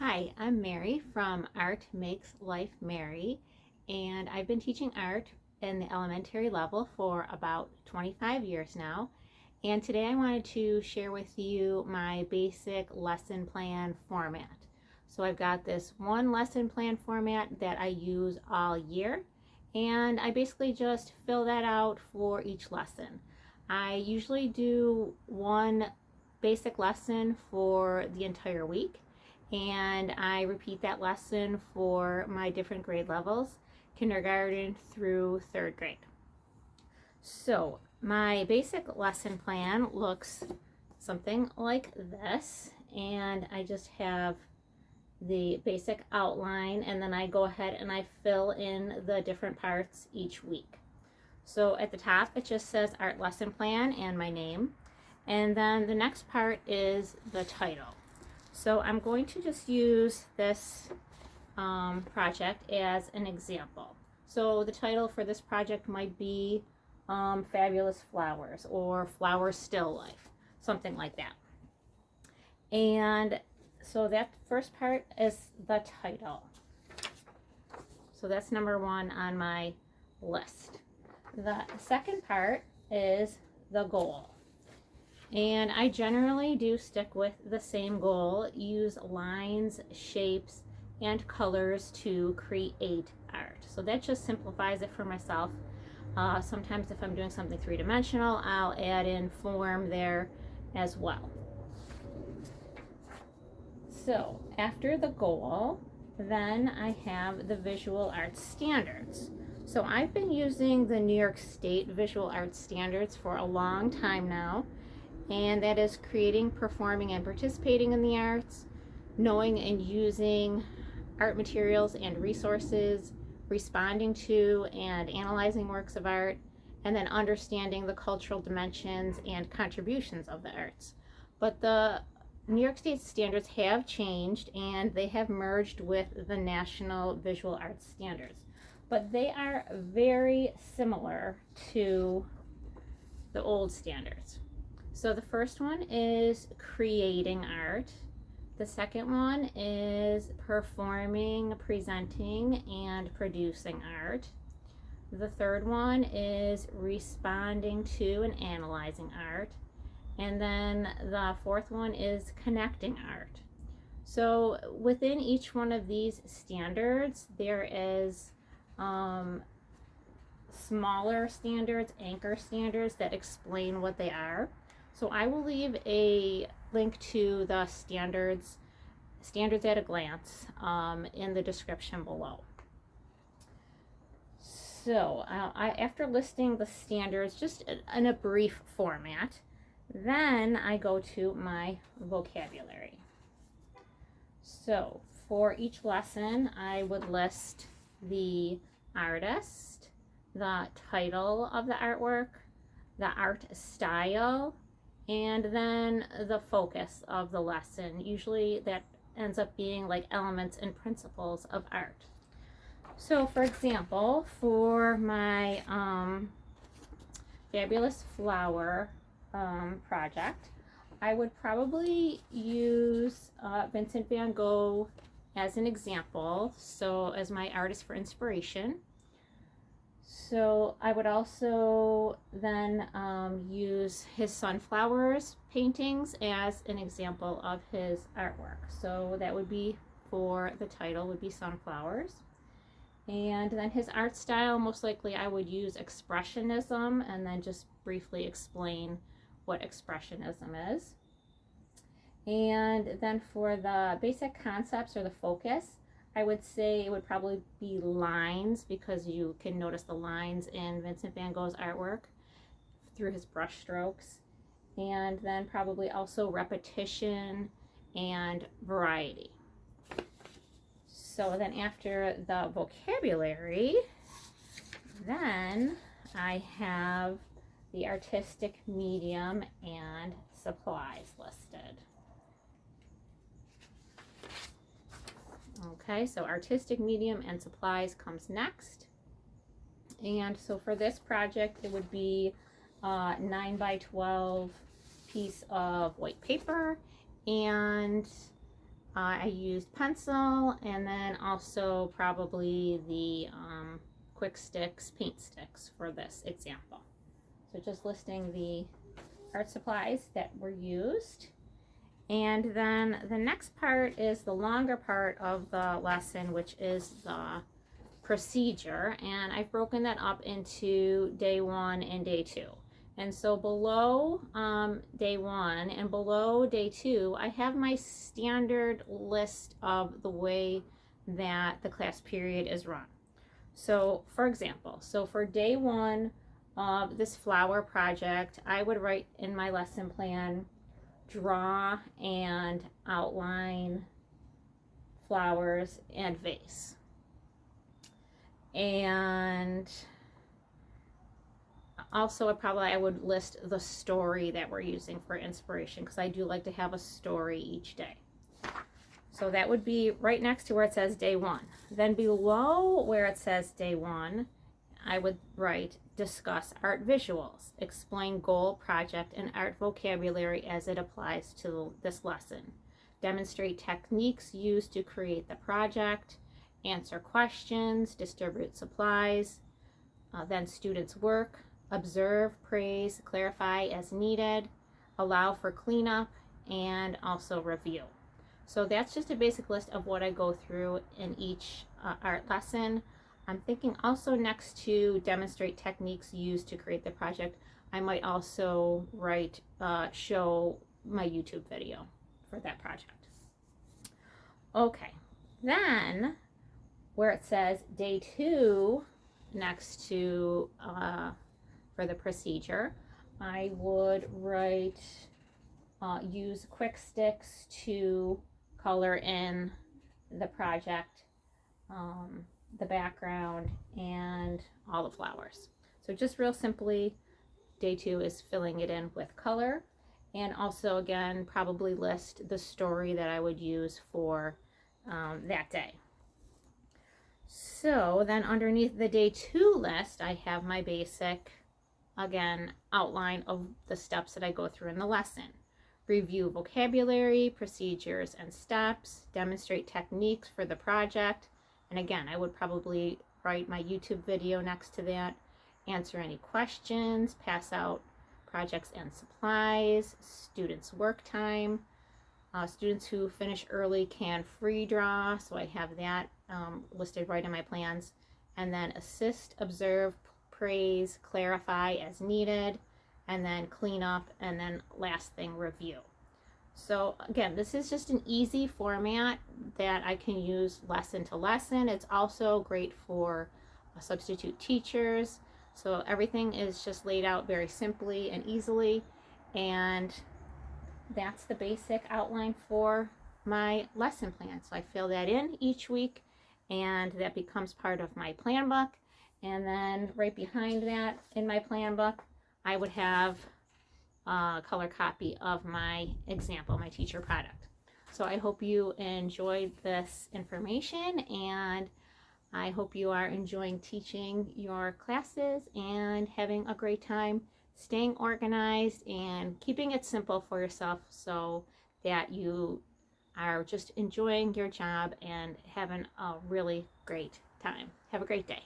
Hi, I'm Mary from Art Makes Life Merry, and I've been teaching art in the elementary level for about 25 years now. And today I wanted to share with you my basic lesson plan format. So I've got this one lesson plan format that I use all year, and I basically just fill that out for each lesson. I usually do one basic lesson for the entire week, and I repeat that lesson for my different grade levels, kindergarten through third grade. So my basic lesson plan looks something like this, and I just have the basic outline, and then I go ahead and I fill in the different parts each week. So at the top it just says art lesson plan and my name, and then the next part is the title. So I'm going to just use this project as an example. So the title for this project might be Fabulous Flowers or Flowers Still Life, something like that. And so that first part is the title. So that's number one on my list. The second part is the goal. And I generally do stick with the same goal, use lines, shapes, and colors to create art. So that just simplifies it for myself. Sometimes if I'm doing something three-dimensional, I'll add in form there as well. So after the goal, then I have the visual arts standards. So I've been using the New York State Visual Arts Standards for a long time now, and that is creating, performing, and participating in the arts, knowing and using art materials and resources, responding to and analyzing works of art, and then understanding the cultural dimensions and contributions of the arts. But the New York State standards have changed, and they have merged with the National Visual Arts Standards. But they are very similar to the old standards. So the first one is creating art. The second one is performing, presenting, and producing art. The third one is responding to and analyzing art. And then the fourth one is connecting art. So within each one of these standards, there is smaller standards, anchor standards that explain what they are. So I will leave a link to the standards at a glance in the description below. So after listing the standards just in a brief format, then I go to my vocabulary. So for each lesson, I would list the artist, the title of the artwork, the art style, and then the focus of the lesson. Usually that ends up being like elements and principles of art. So for example, for my Fabulous Flower project, I would probably use Vincent van Gogh as an example, so as my artist for inspiration. So I would also then use his sunflowers paintings as an example of his artwork. So that would be, for the title, would be sunflowers. And then his art style, most likely I would use expressionism, and then just briefly explain what expressionism is. And then for the basic concepts or the focus, I would say it would probably be lines, because you can notice the lines in Vincent van Gogh's artwork through his brush strokes. And then probably also repetition and variety. So then after the vocabulary, then I have the artistic medium and supplies listed. Okay, so artistic medium and supplies comes next. And so for this project, it would be a 9 by 12 piece of white paper and I used pencil and then also probably the Quick Sticks paint sticks for this example. So just listing the art supplies that were used. And then the next part is the longer part of the lesson, which is the procedure. And I've broken that up into day 1 and day 2. And so below day 1 and below day 2, I have my standard list of the way that the class period is run. So for example, for day 1 of this flower project, I would write in my lesson plan, draw and outline flowers and vase. And also I would list the story that we're using for inspiration, because I do like to have a story each day. So that would be right next to where it says day 1. Then below where it says day 1, I would write discuss art visuals, explain goal, project, and art vocabulary as it applies to this lesson, demonstrate techniques used to create the project, answer questions, distribute supplies, then students' work, observe, praise, clarify as needed, allow for cleanup, and also review. So that's just a basic list of what I go through in each art lesson. I'm thinking also next to demonstrate techniques used to create the project, I might also write, show my YouTube video for that project. Okay, then where it says day 2 next to for the procedure, I would write use Quick Sticks to color in the project, the background, and all the flowers. So just real simply, day 2 is filling it in with color, and also again probably list the story that I would use for that day. So then underneath the day 2 list, I have my basic, again, outline of the steps that I go through in the lesson. Review vocabulary, procedures and steps, demonstrate techniques for the project. And again, I would probably write my YouTube video next to that, answer any questions, pass out projects and supplies, students' work time. Students who finish early can free draw, so I have that listed right in my plans. And then assist, observe, praise, clarify as needed, and then clean up, and then last thing, review. So again, this is just an easy format that I can use lesson to lesson. It's also great for substitute teachers. So everything is just laid out very simply and easily, and that's the basic outline for my lesson plan. So I fill that in each week, and that becomes part of my plan book. And then right behind that in my plan book, I would have a color copy of my example, my teacher product. So I hope you enjoyed this information, and I hope you are enjoying teaching your classes and having a great time staying organized and keeping it simple for yourself, so that you are just enjoying your job and having a really great time. Have a great day.